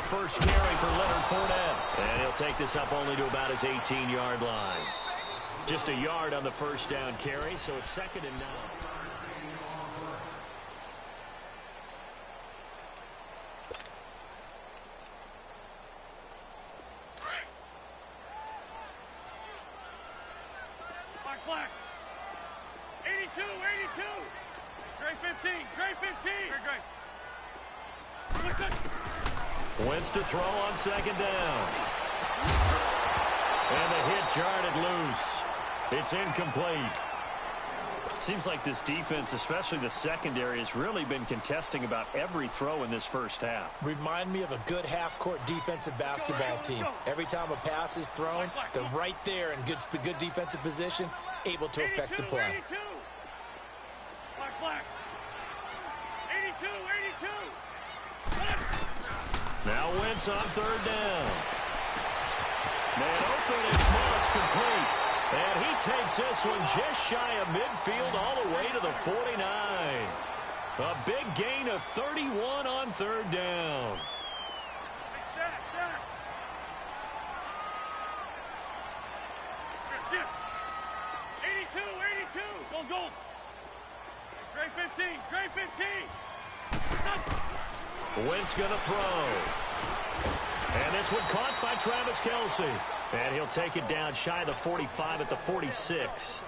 first carry for Leonard Fournette. And he'll take this up only to about his 18-yard line. Just a yard on the first down carry, so it's 2nd and 9. Black. 82, 82. Gray 15, Gray 15. Gray. Wentz to throw on 2nd down. And the hit jarred it loose. It's incomplete. Seems like this defense, especially the secondary, has really been contesting about every throw in this first half. Remind me of a good half-court defensive basketball team. Every time a pass is thrown, they're right there in good defensive position, able to affect the play. 82. Black. 82, 82. Now Wentz on 3rd down. Man open, it's Moss complete. And he takes this one just shy of midfield all the way to the 49. A big gain of 31 on 3rd down. Stack. 82, 82. Goal. Gray 15, Gray 15. Wentz going to throw. And this one caught by Travis Kelce. And he'll take it down shy of the 45 at the 46.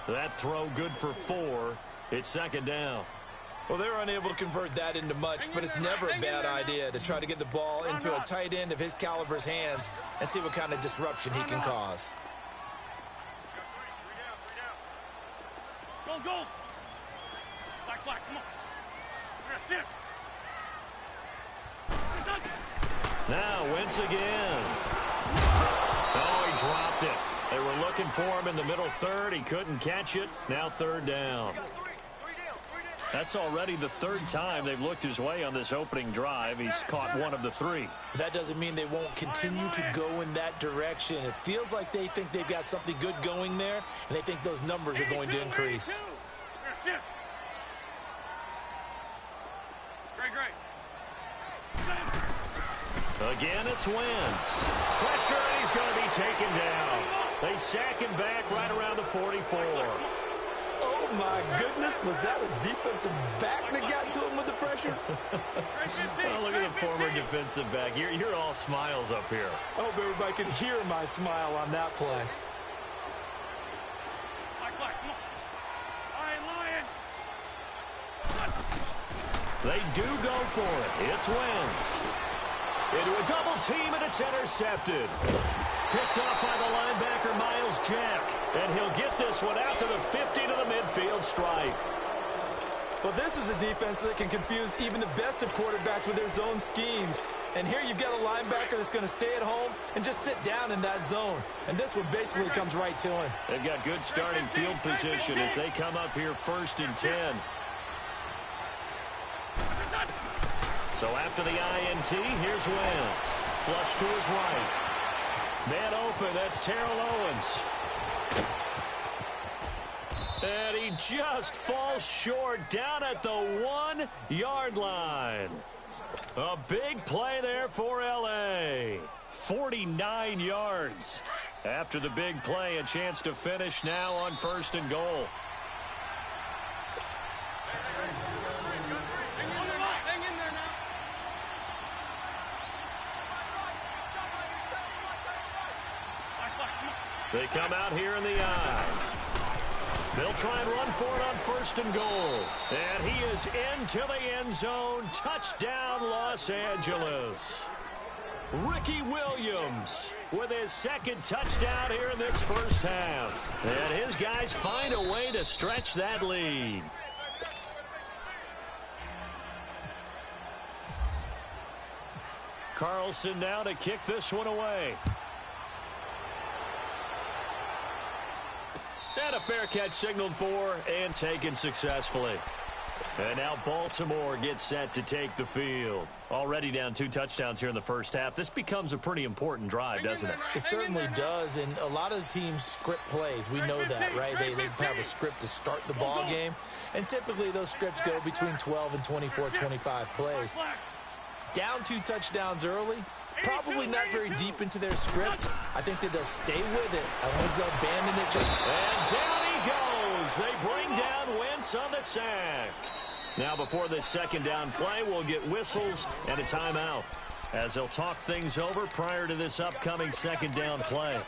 That throw good for 4. It's 2nd down. Well, they were unable to convert that into much, but it's never a bad idea to try to get the ball into a tight end of his caliber's hands and see what kind of disruption he can cause. Goal. Black, come on. Now Wentz again. Oh, he dropped it. They were looking for him in the middle 3rd. He couldn't catch it. Now 3rd down. That's already the 3rd time they've looked his way on this opening drive. He's caught 1 of the 3. That doesn't mean they won't continue to go in that direction. It feels like they think they've got something good going there, and they think those numbers are going to increase. Again, it's Wentz. Pressure, and he's going to be taken down. They sack him back right around the 44. Oh, my goodness. Was that a defensive back that got to him with the pressure? Well, look at the former defensive back. You're all smiles up here. I hope everybody can hear my smile on that play. They do go for it. It's Wentz. Into a double team, and it's intercepted. Picked up by the linebacker, Miles Jack. And he'll get this one out to the 50 to the midfield stripe. Well, this is a defense that can confuse even the best of quarterbacks with their zone schemes. And here you've got a linebacker that's going to stay at home and just sit down in that zone. And this one basically comes right to him. They've got good starting field position as they come up here 1st and 10. So after the INT, here's Wentz. Flush to his right. Man open, that's Terrell Owens. And he just falls short down at the 1-yard line. A big play there for L.A. 49 yards. After the big play, a chance to finish now on 1st and goal. They come out here in the eye. They'll try and run for it on 1st and goal. And he is into the end zone. Touchdown, Los Angeles. Ricky Williams with his 2nd touchdown here in this first half. And his guys find a way to stretch that lead. Carlson now to kick this one away. And a fair catch signaled for and taken successfully. And now Baltimore gets set to take the field. Already down 2 touchdowns here in the first half. This becomes a pretty important drive, doesn't it? It certainly does, and a lot of the teams script plays. We know that, right? They have a script to start the ball game, and typically those scripts go between 12 and 24, 25 plays. down 2 touchdowns early, probably not very deep into their script. I think that they'll stay with it. I don't think they'll abandon it just. And down he goes. They bring down Wentz on the sack. Now before this second down play, we'll get whistles and a timeout as they'll talk things over prior to this upcoming second down play.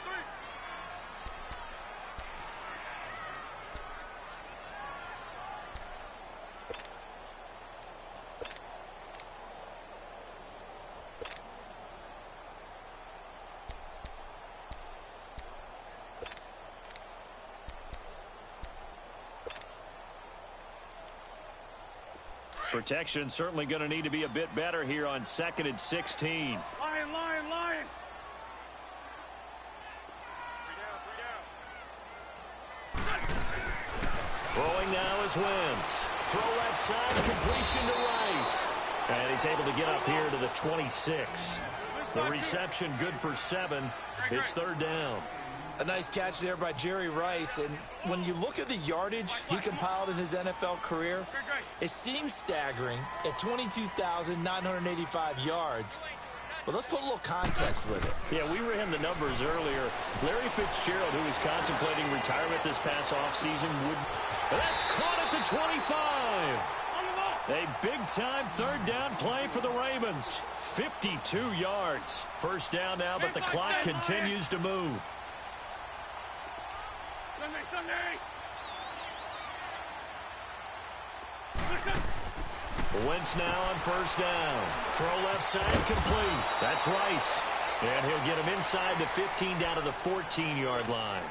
Protection certainly going to need to be a bit better here on 2nd and 16. Lion, lion, lion. 3 down. Throwing now is Wentz. Throw left side, completion to Rice. And he's able to get up here to the 26. The reception good for 7. It's 3rd down. A nice catch there by Jerry Rice. And when you look at the yardage he compiled in his NFL career, it seems staggering at 22,985 yards. But let's put a little context with it. Yeah, we ran the numbers earlier. Larry Fitzgerald, who was contemplating retirement this past offseason, would... That's caught at the 25. A big-time 3rd down play for the Ravens. 52 yards. 1st down now, but the clock continues to move. Sunday. Wentz now on 1st down. Throw left side complete. That's Rice. And he'll get him inside the 15 down to the 14-yard line.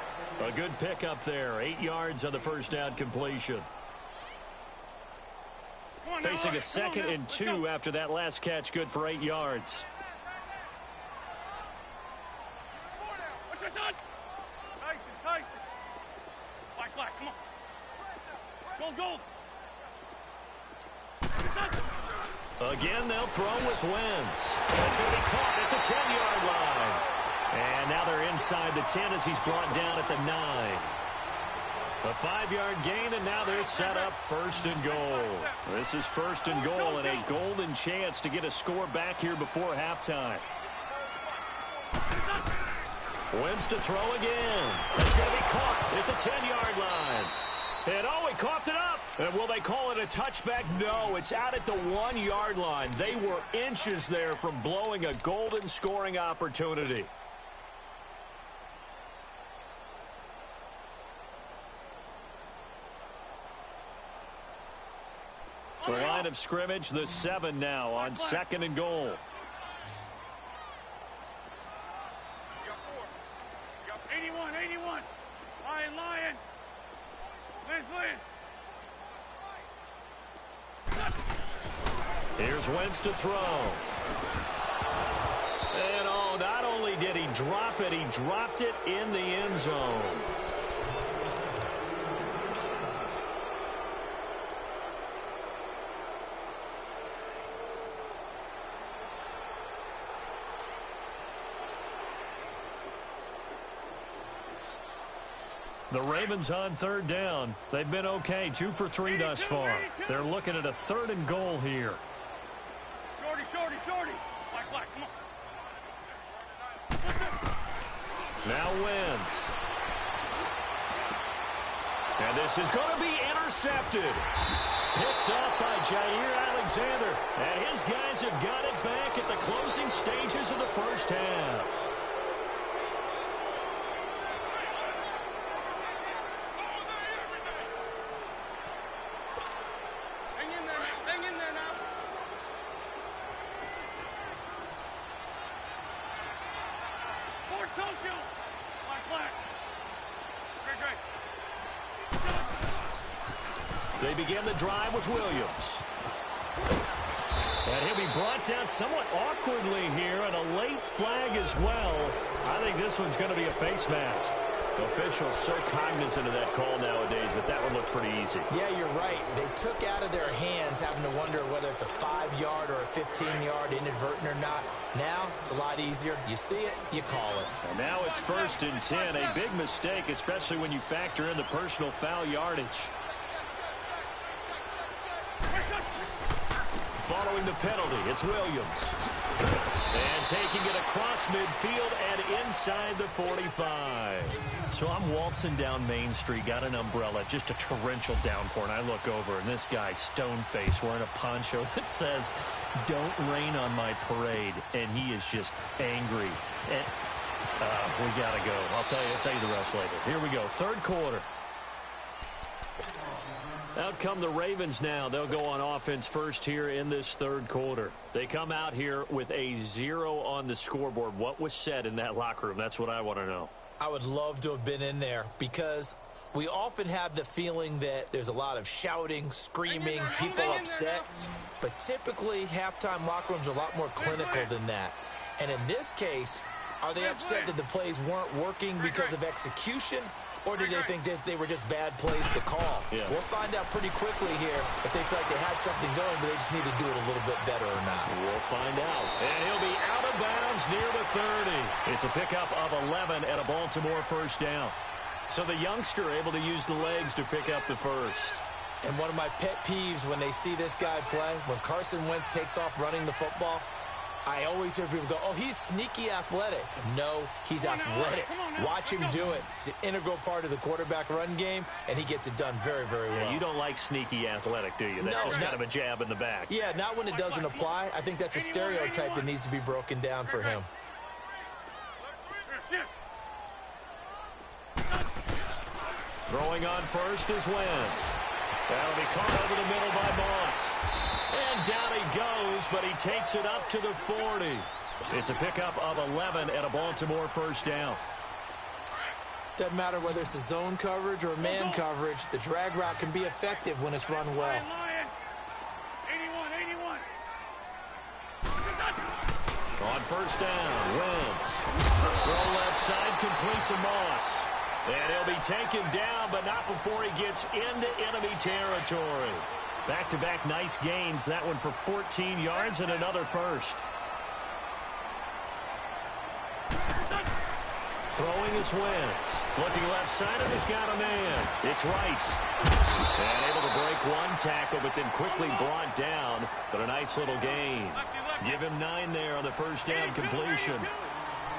A good pickup there. 8 yards on the 1st down completion. Facing a 2nd and 2 after that last catch. Good for 8 yards. What's your son? Tyson. Black, come on. Gold. Again, they'll throw with Wentz. That's going to be caught at the 10-yard line. And now they're inside the 10 as he's brought down at the 9. A 5-yard gain, and now they're set up 1st and goal. This is 1st and goal and a golden chance to get a score back here before halftime. Wentz to throw again. That's going to be caught at the 10-yard line. And oh, he coughed it up. And will they call it a touchback? No, it's out at the 1-yard line. They were inches there from blowing a golden scoring opportunity. The line of scrimmage, the 7 now on 2nd and goal. Lion. Here's Wentz to throw. And oh, not only did he drop it, he dropped it in the end zone. The Ravens on 3rd down. They've been okay, 2 for 3 thus far. They're looking at a 3rd and goal here. Shorty. Black, come on. Now Wentz. And this is going to be intercepted. Picked up by Jair Alexander. And his guys have got it back at the closing stages of the 1st half. They begin the drive with Williams. And he'll be brought down somewhat awkwardly here, and a late flag as well. I think this one's going to be a face mask. Officials so cognizant of that call nowadays, but that one looked pretty easy. Yeah, you're right. They took out of their hands having to wonder whether it's a 5-yard or a 15-yard inadvertent or not. Now, it's a lot easier. You see it, you call it. And now it's 1st and 10. A big mistake, especially when you factor in the personal foul yardage. following the penalty. It's Williams. And taking it across midfield and inside the 45. So I'm waltzing down Main Street, got an umbrella, just a torrential downpour, and I look over, and this guy, stone-faced, wearing a poncho that says, "Don't rain on my parade," and he is just angry. And, we got to go. I'll tell you the rest later. Here we go, third quarter. Out come the Ravens now. They'll go on offense first here in this third quarter. They come out here with a 0 on the scoreboard. What was said in that locker room? That's what I want to know. I would love to have been in there because we often have the feeling that there's a lot of shouting, screaming, people upset. But typically, halftime locker rooms are a lot more clinical than that. And in this case, are they upset that the plays weren't working because of execution? Or did they think they were just bad plays to call? Yeah. We'll find out pretty quickly here if they feel like they had something going, but they just need to do it a little bit better or not. We'll find out. And he'll be out of bounds near the 30. It's a pickup of 11 and a Baltimore first down. So the youngster able to use the legs to pick up the first. And one of my pet peeves when they see this guy play, when Carson Wentz takes off running the football, I always hear people go, "Oh, he's sneaky athletic." No, he's athletic. Watch him do it. It's an integral part of the quarterback run game, and he gets it done very, very well. Yeah, you don't like sneaky athletic, do you? That's just kind of a jab in the back. Yeah, not when it doesn't apply. I think that's a stereotype that needs to be broken down for him. Throwing on first is Wentz. That'll be caught over the middle by Moss. And down he goes, but he takes it up to the 40. It's a pickup of 11 and a Baltimore first down. Doesn't matter whether it's a zone coverage or man coverage, the drag route can be effective when it's run well. 81. On first down, Wentz. Throw left side, complete to Moss. And he'll be taken down, but not before he gets into enemy territory. Back-to-back nice gains. That one for 14 yards and another first. Throwing is Wentz. Looking left side, and he's got a man. It's Rice. And able to break one tackle, but then quickly brought down. But a nice little gain. Give him 9 there on the first down completion.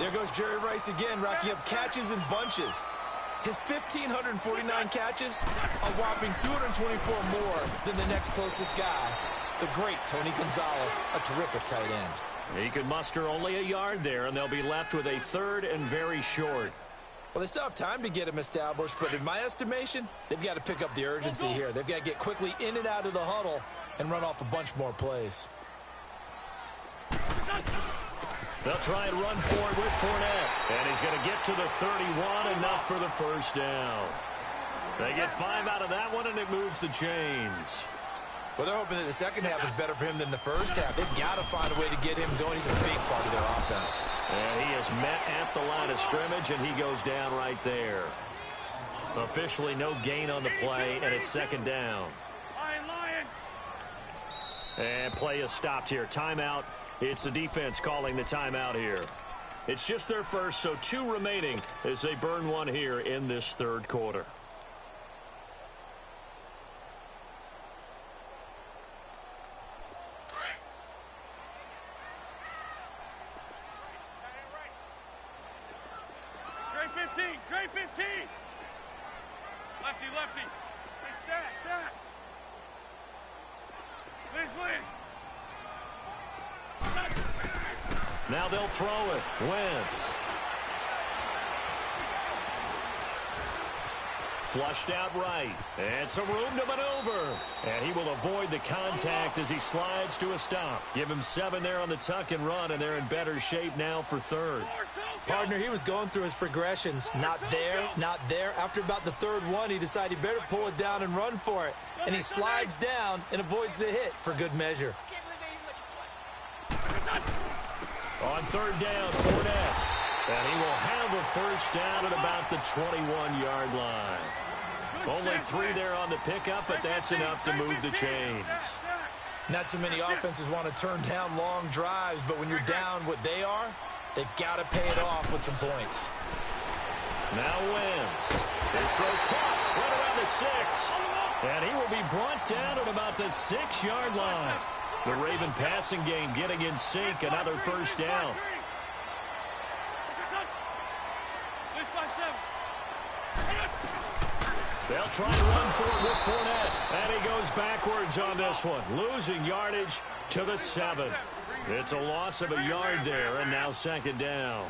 There goes Jerry Rice again, racking up catches in bunches. His 1,549 catches, a whopping 224 more than the next closest guy, the great Tony Gonzalez, a terrific tight end. He could muster only a yard there, and they'll be left with a third and very short. Well, they still have time to get him established, but in my estimation, they've got to pick up the urgency here. They've got to get quickly in and out of the huddle and run off a bunch more plays. They'll try and run forward with Fournette. And he's going to get to the 31, enough for the first down. They get 5 out of that one, and it moves the chains. Well, they're hoping that the second half is better for him than the first half. They've got to find a way to get him going. He's a big part of their offense. And he is met at the line of scrimmage, and he goes down right there. Officially no gain on the play, and it's second down. And play is stopped here. Timeout. It's the defense calling the timeout here. It's just their first, so 2 remaining as they burn one here in this third quarter. Grade 15. Lefty. Stack. Please. Now they'll throw it. Wentz. Flushed out right. And some room to maneuver. And he will avoid the contact as he slides to a stop. Give him 7 there on the tuck and run, and they're in better shape now for third. Partner, he was going through his progressions. Not there. After about the third one, he decided he better pull it down and run for it. And he slides down and avoids the hit for good measure. On third down, Fournette. And he will have a first down at about the 21-yard line. Only 3 there on the pickup, but that's enough to move the chains. Not too many offenses want to turn down long drives, but when you're down what they are, they've got to pay it off with some points. Now Wentz. They throw caught right around the 6. And he will be brought down at about the 6-yard line. The Raven passing game getting in sync. Another first down. They'll try and run for it with Fournette. And he goes backwards on this one. Losing yardage to the 7. It's a loss of a yard there, and now second down.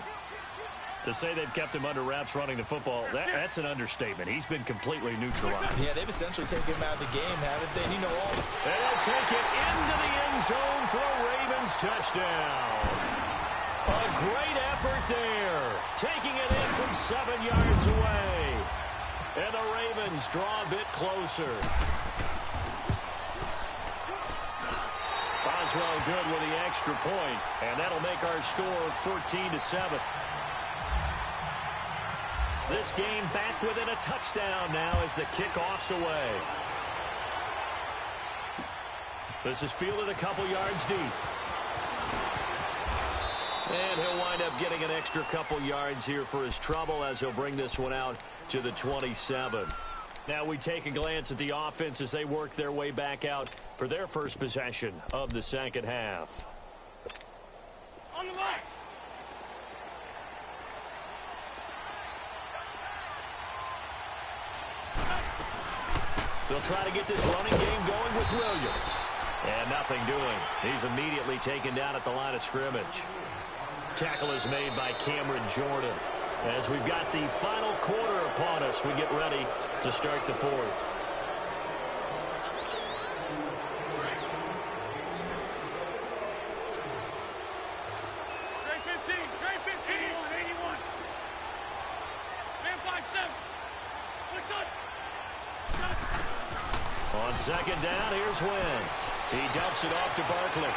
To say they've kept him under wraps running the football, that's an understatement. He's been completely neutralized. Yeah, they've essentially taken him out of the game, haven't they? And you know all. And they'll take it into the end zone for a Ravens touchdown. A great effort there. Taking it in from 7 yards away. And the Ravens draw a bit closer. Boswell good with the extra point, and that'll make our score 14-7. This game back within a touchdown now as the kickoff's away. This is fielded a couple yards deep. And he'll wind up getting an extra couple yards here for his trouble as he'll bring this one out to the 27. Now we take a glance at the offense as they work their way back out for their first possession of the second half. On the line. They'll try to get this running game going with Williams. And nothing doing. He's immediately taken down at the line of scrimmage. Tackle is made by Cameron Jordan. As we've got the final quarter upon us, we get ready to start the fourth. Trey 15, Trey 15. 81. Man 5-7. What's up? On second down, here's Wentz. He dumps it off to Barkley.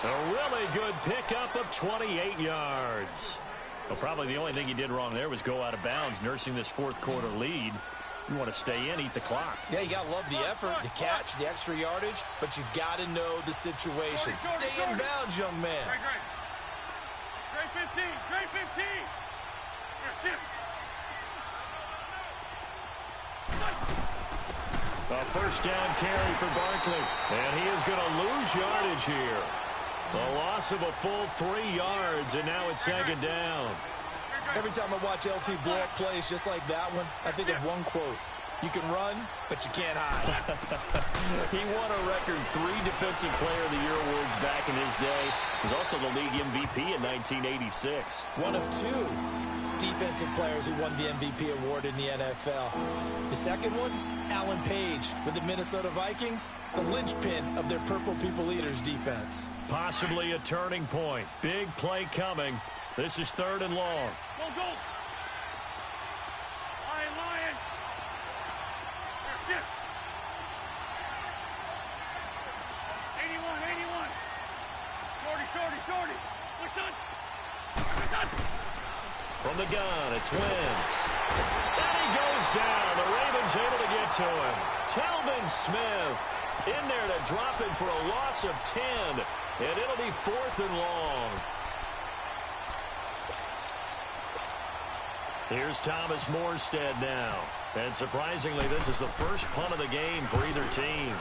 A really good pickup of 28 yards. Well, probably the only thing he did wrong there was go out of bounds, nursing this fourth quarter lead. You want to stay in, eat the clock. Yeah, you got to love the effort, the catch, the extra yardage, but you got to know the situation. Stay in bounds, young man. Trey 15, Trey 15. A first down carry for Barkley. And he is going to lose yardage here. The loss of a full 3 yards, and now it's second down. Every time I watch LT blow up plays just like that one, I think of one quote. You can run, but you can't hide. He won a record 3 Defensive Player of the Year awards back in his day. He was also the league MVP in 1986. One of 2 defensive players who won the MVP award in the NFL. The second one, Alan Page with the Minnesota Vikings, the linchpin of their Purple People Eaters defense. Possibly a turning point. Big play coming. This is 3rd and long. Go, go. Lion. Shift. 81. Shorty. What's up? From the gun, it's Wentz. And he goes down. The Ravens able to get to him. Telvin Smith in there to drop him for a loss of 10. And it'll be 4th and long. Here's Thomas Morstead now. And surprisingly, this is the first punt of the game for either team.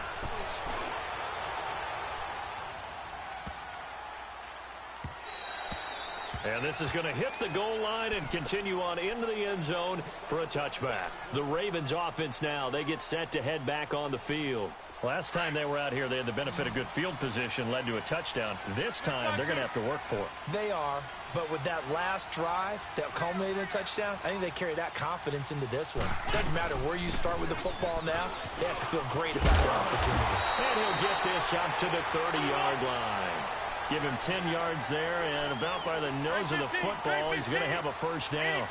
And this is going to hit the goal line and continue on into the end zone for a touchback. The Ravens offense now, they get set to head back on the field. Last time they were out here, they had the benefit of good field position, led to a touchdown. This time, they're going to have to work for it. They are, but with that last drive that culminated in a touchdown, I think they carry that confidence into this one. It doesn't matter where you start with the football now. They have to feel great about their opportunity. And he'll get this up to the 30-yard line. Give him 10 yards there, and about by the nose of the football, he's going to have a first down.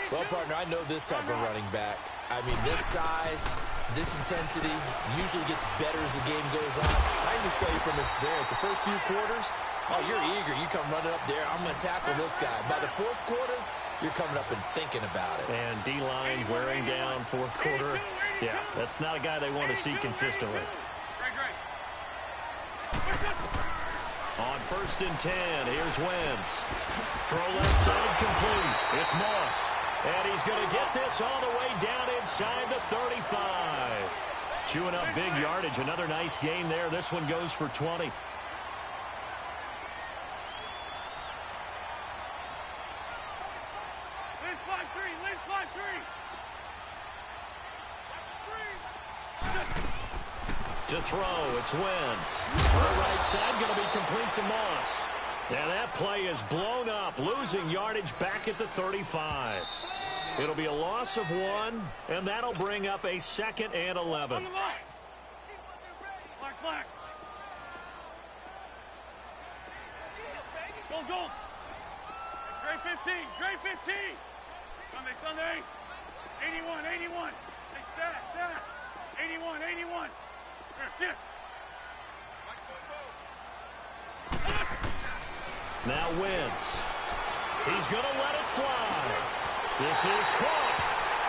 Well, partner, I know this type of running back. I mean, this size, this intensity usually gets better as the game goes on. I can just tell you from experience, the first few quarters, oh, you're eager. You come running up there, I'm going to tackle this guy. By the 4th quarter, you're coming up and thinking about it. And D-line wearing down 4th quarter. Yeah, that's not a guy they want to see consistently. On 1st and 10, here's Wentz. Throw left side complete. It's Moss. And he's going to get this all the way down inside the 35. Chewing up big yardage. Another nice gain there. This one goes for 20. To throw, it's Wentz. For the right side, going to be complete to Moss. And that play is blown up, losing yardage back at the 35. It'll be a loss of 1, and that'll bring up a 2nd and 11. Black. Go. Gray 15. Sunday. 81. Hey, stat. 81. Sit. Now Wentz. He's going to let it fly. This is caught.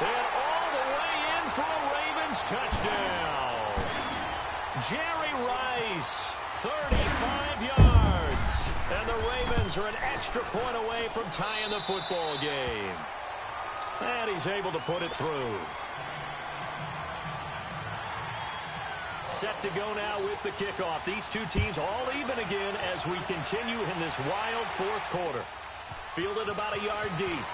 And all the way in for a Ravens touchdown. Jerry Rice, 35 yards. And the Ravens are an extra point away from tying the football game. And he's able to put it through. Set to go now with the kickoff. These two teams all even again as we continue in this wild fourth quarter. Fielded about a yard deep.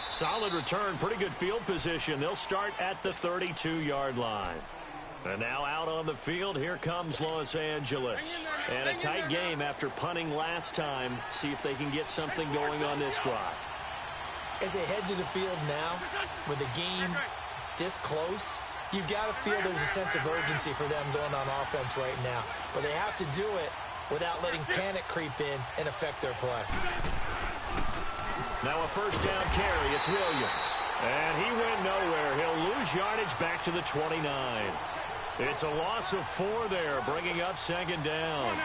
Solid return, pretty good field position. They'll start at the 32-yard line. And now out on the field, here comes Los Angeles. And a tight game after punting last time. See if they can get something going on this drive. As they head to the field now, with the game this close, you've got to feel there's a sense of urgency for them going on offense right now. But they have to do it without letting panic creep in and affect their play. Now a first down carry. It's Williams. And he went nowhere. He'll lose yardage back to the 29. It's a loss of 4 there, bringing up 2nd down.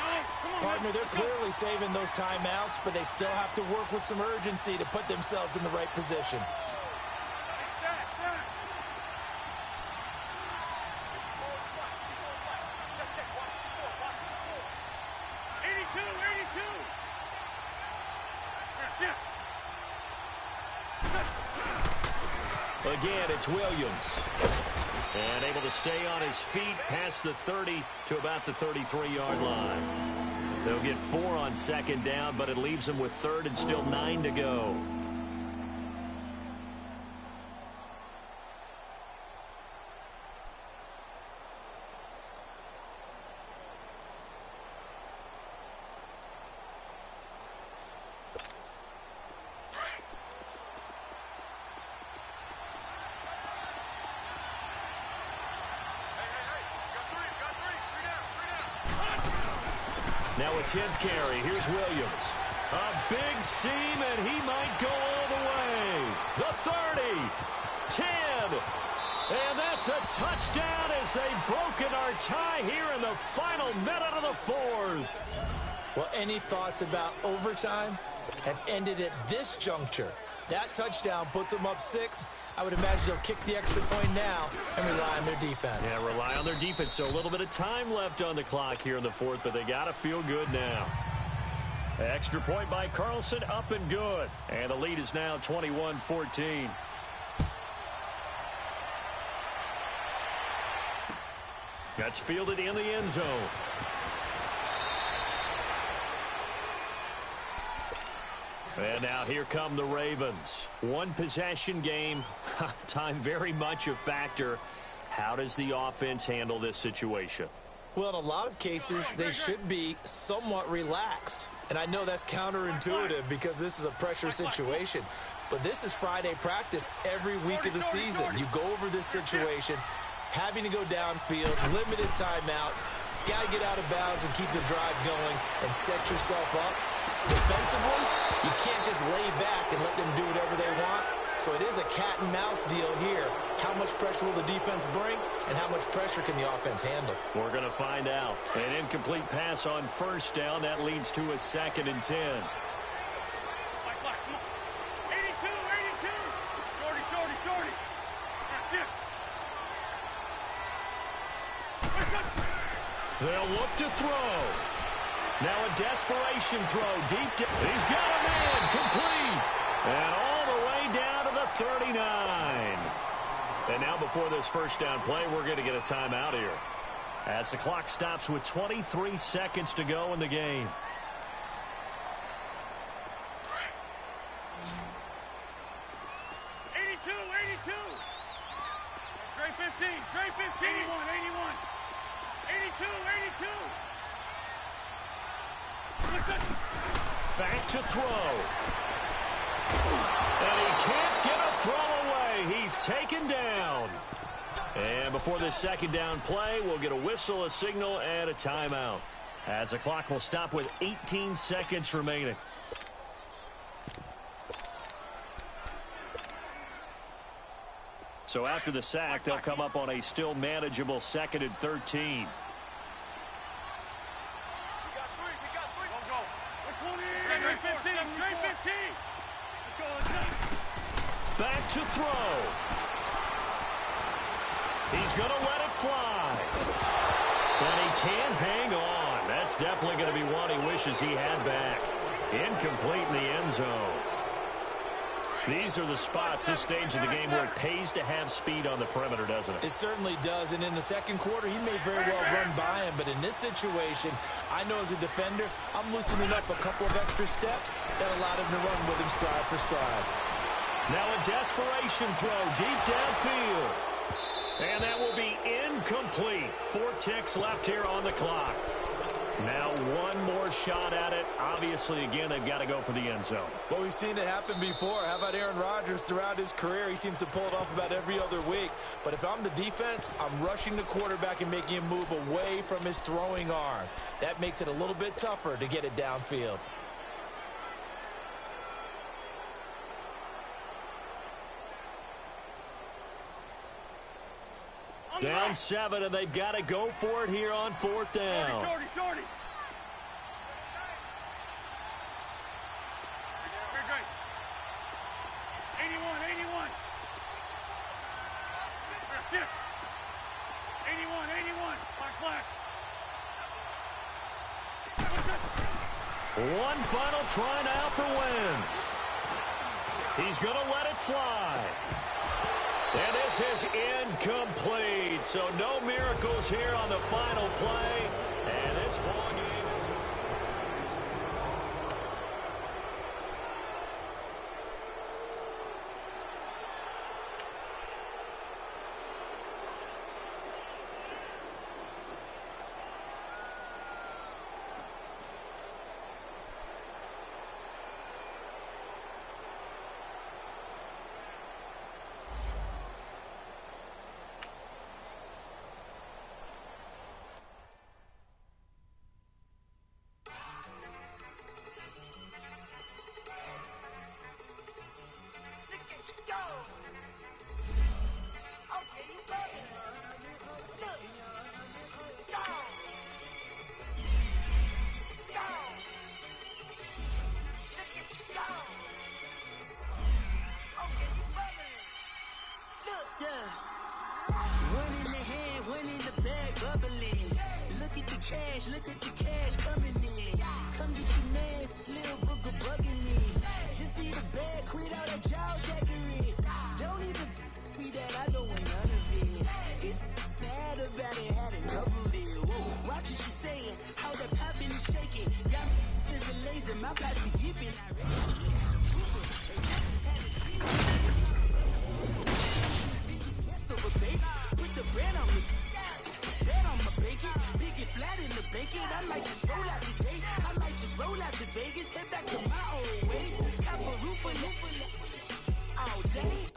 Partner, they're clearly saving those timeouts, but they still have to work with some urgency to put themselves in the right position. 82. Again, it's Williams. And able to stay on his feet past the 30 to about the 33-yard line. They'll get 4 on 2nd down, but it leaves them with 3rd and still 9 to go. Now a 10th carry. Here's Williams. A big seam, and he might go all the way. The 30, 10, and that's a touchdown as they've broken our tie here in the final minute of the 4th. Well, any thoughts about overtime have ended at this juncture. That touchdown puts them up 6. I would imagine they'll kick the extra point now and rely on their defense. Yeah, rely on their defense. So a little bit of time left on the clock here in the 4th, but they got to feel good now. Extra point by Carlson, up and good. And the lead is now 21-14. That's fielded in the end zone. And now here come the Ravens. One possession game. Time very much a factor. How does the offense handle this situation? Well, in a lot of cases, they should be somewhat relaxed. And I know that's counterintuitive because this is a pressure situation. But this is Friday practice every week of the season. You go over this situation, having to go downfield, limited timeouts, got to get out of bounds and keep the drive going and set yourself up. Defensively, you can't just lay back and let them do whatever they want. So it is a cat-and-mouse deal here. How much pressure will the defense bring, and how much pressure can the offense handle? We're going to find out. An incomplete pass on first down. That leads to a 2nd and 10. Come on. 82. Shorty. That's it. They'll look to throw. Now a desperation throw deep. He's got a man complete. And all the way down to the 39. And now before this first down play, we're going to get a timeout here, as the clock stops with 23 seconds to go in the game. Trey 15, Trey 15. 81. 82. Back to throw. And he can't get a throw away. He's taken down. And before this second down play, we'll get a whistle, a signal, and a timeout, as the clock will stop with 18 seconds remaining. So after the sack, they'll come up on a still manageable 2nd and 13. Back to throw. He's going to let it fly. And he can't hang on. That's definitely going to be one he wishes he had back. Incomplete in the end zone. These are the spots, this stage of the game, where it pays to have speed on the perimeter, doesn't it? It certainly does. And in the second quarter, he may very well run by him. But in this situation, I know as a defender, I'm loosening up a couple of extra steps that allowed him to run with him stride for stride. Now a desperation throw deep downfield. And that will be incomplete. 4 ticks left here on the clock. Now one more shot at it. Obviously, again, they've got to go for the end zone. Well, we've seen it happen before. How about Aaron Rodgers throughout his career? He seems to pull it off about every other week. But if I'm the defense, I'm rushing the quarterback and making him move away from his throwing arm. That makes it a little bit tougher to get it downfield. Down 7, and they've got to go for it here on 4th down. Shorty. 81. 81. Flag. One final try now for Wentz. He's going to let it fly. And this is incomplete. So no miracles here on the final play. And this ball game is over. Look at the cash coming in. Come get your man, Slim Booker bugging me. Just need a bag, quit all that jaw jackery. Don't even be that, I don't want none of it. He's mad about it, had enough of it. Whoa, watch what you saying, how that poppin' and shaking. Got me is a laser, my posse yippin'. Put the bread on me. Bread on my bacon. Big it flat in the bacon. I might just roll out today. I might just roll out to Vegas. Head back to my old ways. Cop a roof for all day.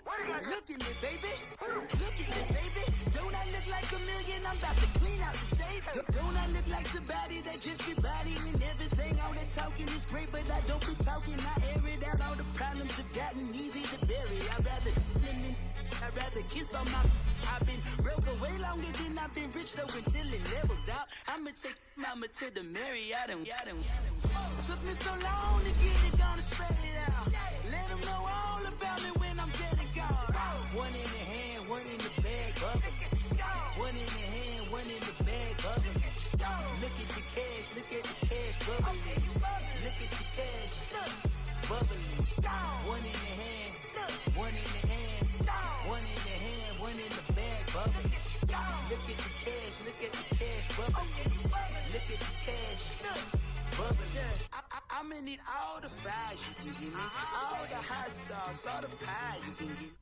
Look at me, baby. Look at me, baby. Don't I look like a million? I'm about to clean out the safe. Don't I look like somebody that just be bodying everything? All that talking is great, but I don't be talking. I air it out. All the problems have gotten easy to bury. I'd rather kiss on my. I've been broke away longer than I've been rich, so until it levels out, I'ma take mama to the Marriott and took me so long to get it, gonna spread it out. Let them know all about me when I'm dead and gone. One in the hand, one in the bag, bubbling. One in the hand, one in the bag, bubbling. Look at the cash, bubbling. Look at the cash, bubbling. One in the hand, one in the hand, one in the hand, one in Look at the cash bubbling. Look at the cash bubbling. I'ma need all the fries you can give me, all the hot sauce, all the pie you can give me.